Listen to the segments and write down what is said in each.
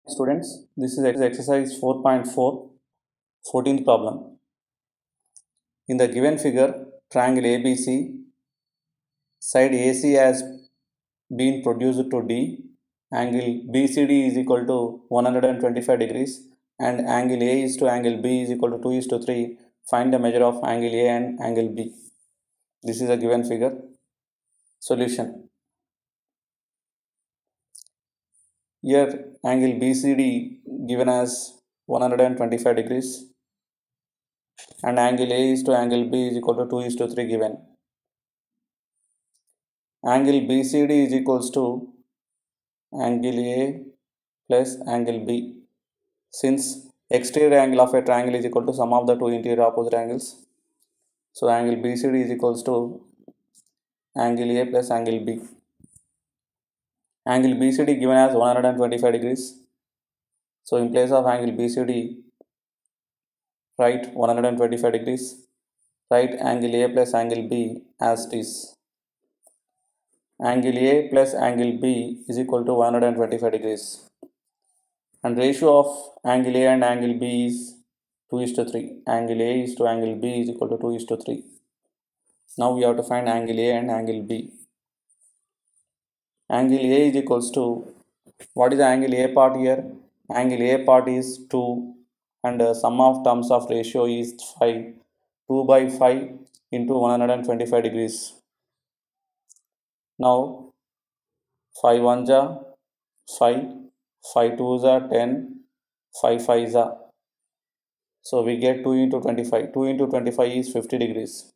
Students, this is exercise 4.4, 14th problem. In the given figure, triangle ABC, side AC has been produced to D, angle BCD is equal to 125 degrees, and angle A is to angle B is equal to 2 is to 3. Find the measure of angle A and angle B. This is a given figure. Solution. Here, angle BCD given as 125 degrees, and angle A is to angle B is equal to 2 is to 3 given. Angle BCD is equals to angle A plus angle B. Since exterior angle of a triangle is equal to sum of the two interior opposite angles, so angle BCD is equals to angle A plus angle B. Angle BCD given as 125 degrees. So in place of angle BCD, write 125 degrees. Write angle A plus angle B as it is. Angle A plus angle B is equal to 125 degrees. And ratio of angle A and angle B is 2 is to 3. Angle A is to angle B is equal to 2 is to 3. Now we have to find angle A and angle B. Angle A is equals to, what is the angle A part here? Angle A part is 2 and sum of terms of ratio is 5. 2 by 5 into 125 degrees. Now 5 1s are 5, 5 2s are 10, 5 5s are. So we get 2 into 25. 2 into 25 is 50 degrees.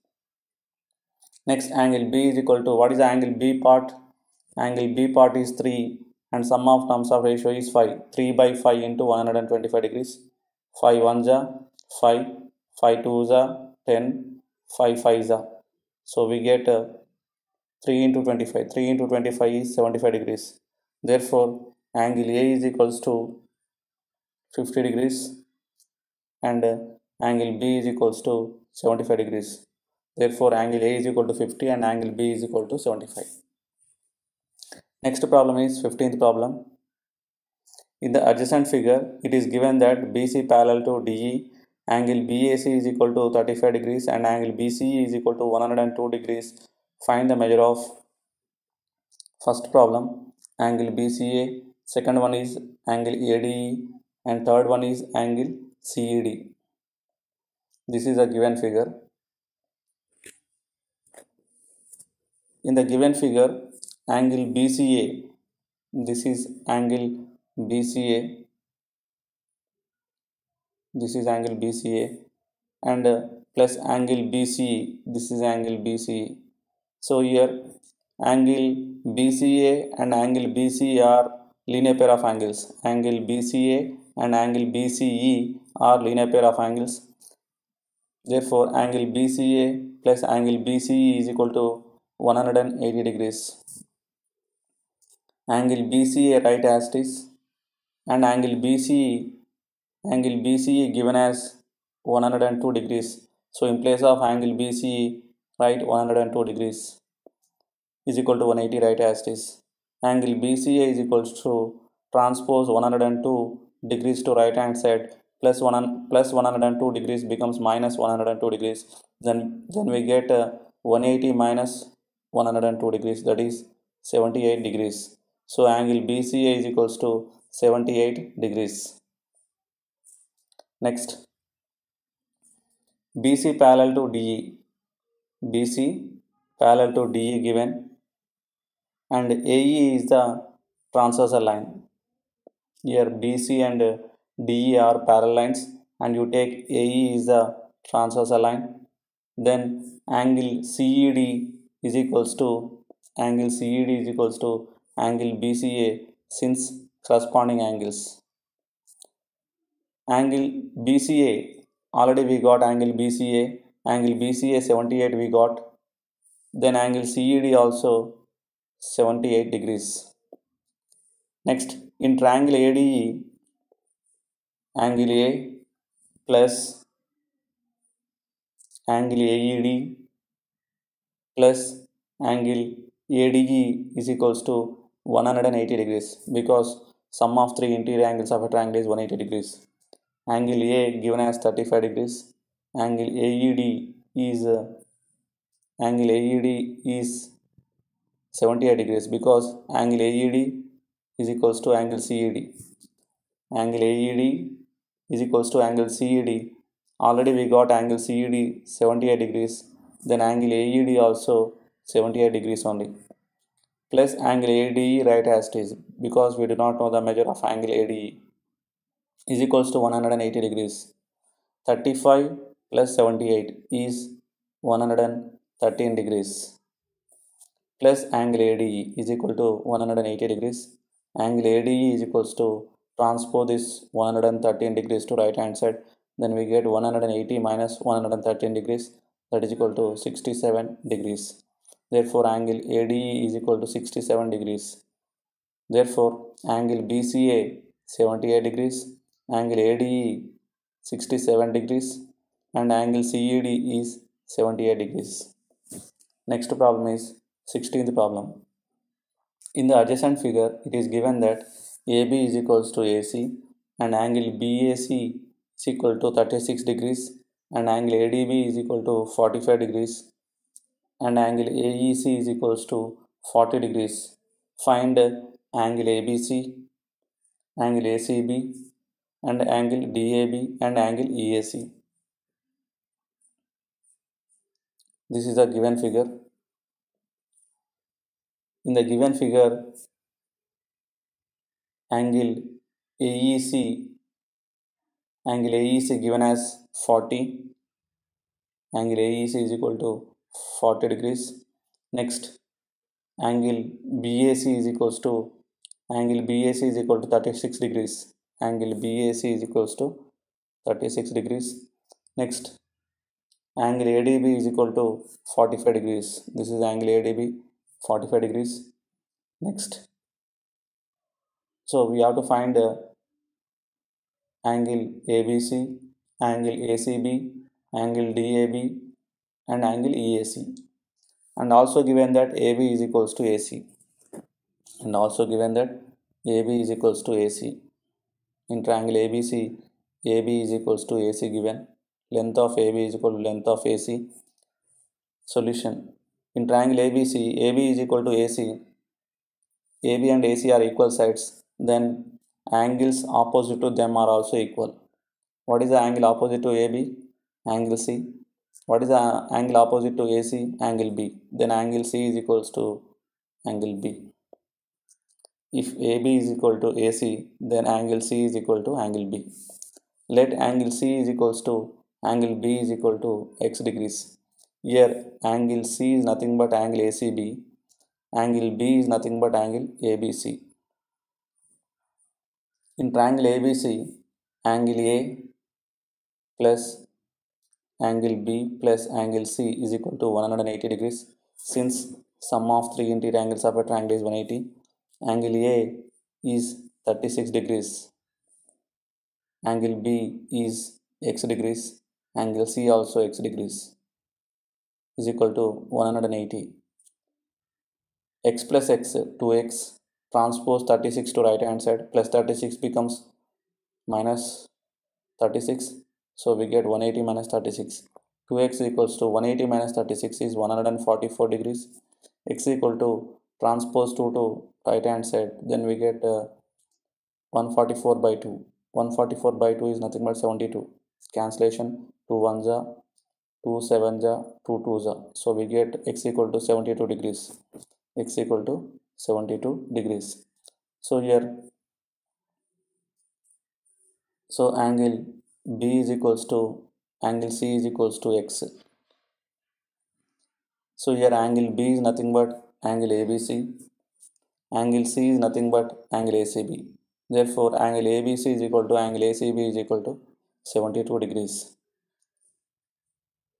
Next, angle B is equal to, what is the angle B part? Angle B part is 3 and sum of terms of ratio is 5. 3 by 5 into 125 degrees. 5 1s are 5, 5 2s are 10, 5 5s are. So we get 3 into 25. 3 into 25 is 75 degrees. Therefore, angle A is equals to 50 degrees and angle B is equals to 75 degrees. Therefore, angle A is equal to 50 and angle B is equal to 75. Next problem is 15th problem. In the adjacent figure, it is given that BC parallel to DE, angle BAC is equal to 35 degrees and angle BCE is equal to 102 degrees. Find the measure of first problem, angle BCA, second one is angle ADE, and third one is angle CED. This is a given figure. In the given figure, angle BCA, this is angle BCA, this is angle BCA, and plus angle BCE, this is angle BCE. So here angle BCA and angle BCE are linear pair of angles. Angle BCA and angle BCE are linear pair of angles. Therefore, angle BCA plus angle BCE is equal to 180 degrees. Angle BCA write as it is, and angle BCE given as 102 degrees. So in place of angle BCE, write 102 degrees is equal to 180, right as it is. Angle BCA is equal to transpose 102 degrees to right hand side, plus 102 degrees becomes minus 102 degrees. Then we get 180 minus 102 degrees, that is 78 degrees. So angle BCA is equals to 78 degrees. Next, BC parallel to DE. BC parallel to DE given, and AE is the transversal line. Here BC and DE are parallel lines, and you take AE is the transversal line. Then angle CED is equals to angle BCA, since corresponding angles. Angle BCA, already we got angle BCA 78 we got. Then angle CED also 78 degrees. Next, in triangle ADE, angle A plus angle AED plus angle ADE is equals to 180 degrees, because Sum of three interior angles of a triangle is 180 degrees. Angle A given as 35 degrees. Angle AED is angle AED is 78 degrees because angle AED is equals to angle CED. Angle AED is equals to angle CED. Already we got angle CED 78 degrees. Then angle AED also 78 degrees only. Plus angle ADE right as it is because we do not know the measure of angle ADE is equals to 180 degrees. 35 plus 78 is 113 degrees. Plus angle ADE is equal to 180 degrees. Angle ADE is equals to transpose this 113 degrees to right hand side. Then we get 180 minus 113 degrees, that is equal to 67 degrees. Therefore angle ADE is equal to 67 degrees. Therefore angle BCA 78 degrees, angle ADE 67 degrees, and angle CED is 78 degrees. Next problem is 16th problem. In the adjacent figure, it is given that AB is equals to AC and angle BAC is equal to 36 degrees and angle ADB is equal to 45 degrees and angle AEC is equals to 40 degrees. Find angle ABC, angle ACB and angle DAB and angle EAC. This is a given figure. In the given figure, angle AEC given as 40. Angle AEC is equal to 40 degrees. Next, angle BAC is equals to 36 degrees. Angle BAC is equals to 36 degrees. Next, angle ADB is equal to 45 degrees. This is angle ADB 45 degrees. Next, so we have to find angle ABC, angle ACB, angle DAB and angle EAC, and also given that AB is equals to AC, and also given that AB is equals to AC. In triangle ABC, AB is equals to AC given, length of AB is equal to length of AC. Solution: in triangle ABC, AB is equal to AC, AB and AC are equal sides, then angles opposite to them are also equal. What is the angle opposite to AB? Angle C. What is the angle opposite to AC? Angle B. Then angle C is equals to angle B. If AB is equal to AC, then angle C is equal to angle B. Let angle C is equals to angle B is equal to x degrees. Here angle C is nothing but angle ACB. Angle B is nothing but angle ABC. In triangle ABC, angle A plus angle B plus angle C is equal to 180 degrees. Since sum of three interior angles of a triangle is 180, angle A is 36 degrees, angle B is x degrees, angle C also x degrees is equal to 180. X plus x 2x, transpose 36 to right hand side, plus 36 becomes minus 36, so we get 180 minus 36. 2x equals to 180 minus 36 is 144 degrees. X equal to transpose 2 to right hand side, then we get 144 by 2. 144 by 2 is nothing but 72. Cancellation, 2 1s are 2 7s are 2 2s are. So we get x equal to 72 degrees. X equal to 72 degrees. So here, so angle B is equals to angle C is equals to x. So here angle B is nothing but angle ABC. Angle C is nothing but angle ACB. Therefore, angle ABC is equal to angle ACB is equal to 72 degrees.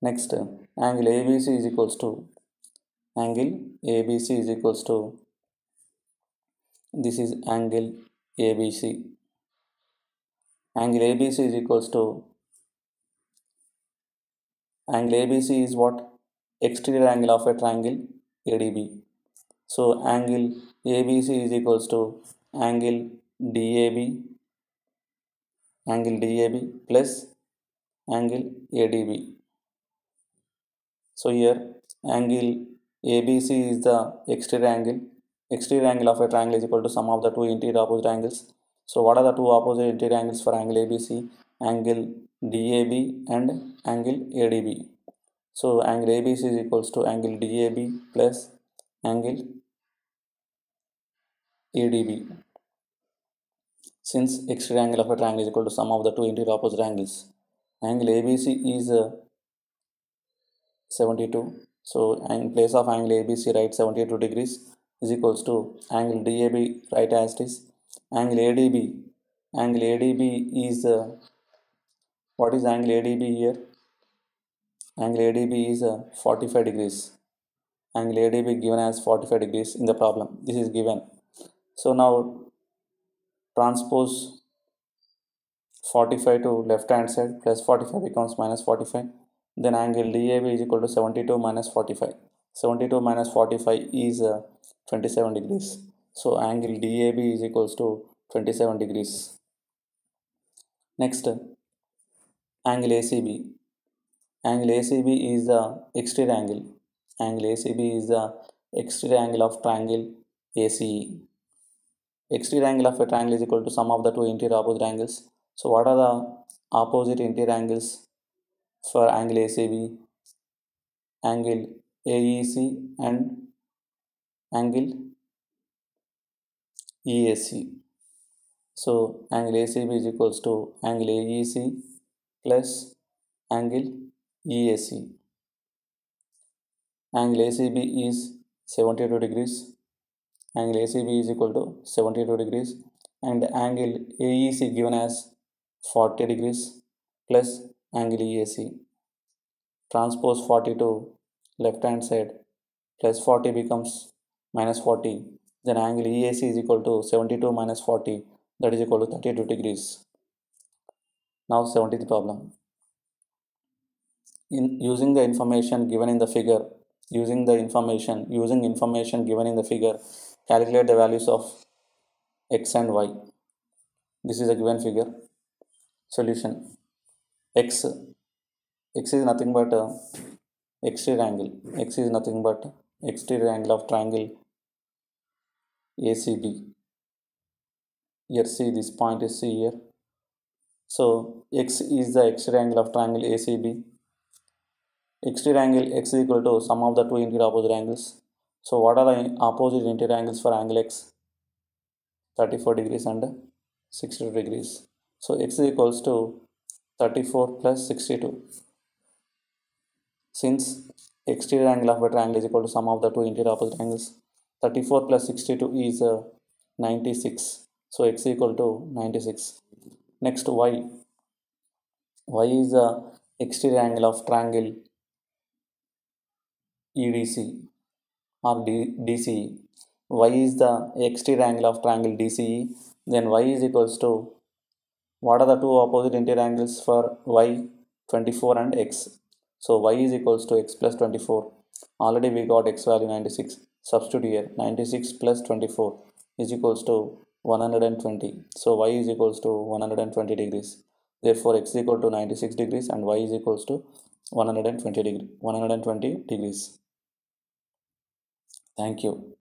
Next, angle ABC is equals to this is angle ABC. Angle ABC is equals to angle ABC is what? Exterior angle of a triangle ADB. So angle ABC is equals to angle DAB, angle DAB plus angle ADB. So here angle ABC is the exterior angle. Exterior angle of a triangle is equal to sum of the two interior opposite angles. So what are the two opposite interior angles for angle ABC? Angle DAB and angle ADB. So angle ABC is equals to angle DAB plus angle ADB. Since exterior angle of a triangle is equal to sum of the two interior opposite angles, angle ABC is 72. So in place of angle ABC, write 72 degrees is equals to angle DAB, write as it is. Angle ADB, angle ADB is what is angle ADB here? Angle ADB is 45 degrees. Angle ADB given as 45 degrees in the problem. This is given. So now transpose 45 to left hand side, plus 45 becomes minus 45. Then angle DAB is equal to 72 minus 45. 72 minus 45 is 27 degrees. So angle DAB is equals to 27 degrees. Next, angle ACB. Angle ACB is the exterior angle. Angle ACB is the exterior angle of triangle ACE. Exterior angle of a triangle is equal to sum of the two interior opposite angles. So what are the opposite interior angles for angle ACB? Angle AEC and angle EAC. So angle ACB is equals to angle AEC plus angle EAC. Angle ACB is 72 degrees. Angle ACB is equal to 72 degrees and angle AEC given as 40 degrees plus angle EAC. Transpose 40 to left hand side, plus 40 becomes minus 40. Then angle EAC is equal to 72 minus 40, that is equal to 32 degrees. Now 70th problem. In using the information given in the figure, using information given in the figure, calculate the values of x and y. This is a given figure. Solution: x is nothing but exterior angle. X is nothing but exterior angle of triangle ACB. Here see, this point is C here. So x is the exterior angle of triangle ACB. Exterior angle x is equal to sum of the two interior opposite angles. So what are the opposite interior angles for angle x? 34 degrees and 62 degrees. So x is equals to 34 plus 62. Since exterior angle of a triangle is equal to sum of the two interior opposite angles, 34 plus 62 is 96. So x is equal to 96. Next, y. Y is the exterior angle of triangle EDC or DCE. Y is the exterior angle of triangle DCE. Then y is equals to, what are the two opposite interior angles for y? 24 and x. So y is equals to x plus 24. Already we got x value 96. Substitute here. 96 plus 24 is equals to 120. So y is equals to 120 degrees. Therefore x is equal to 96 degrees and y is equals to 120 degrees. Thank you.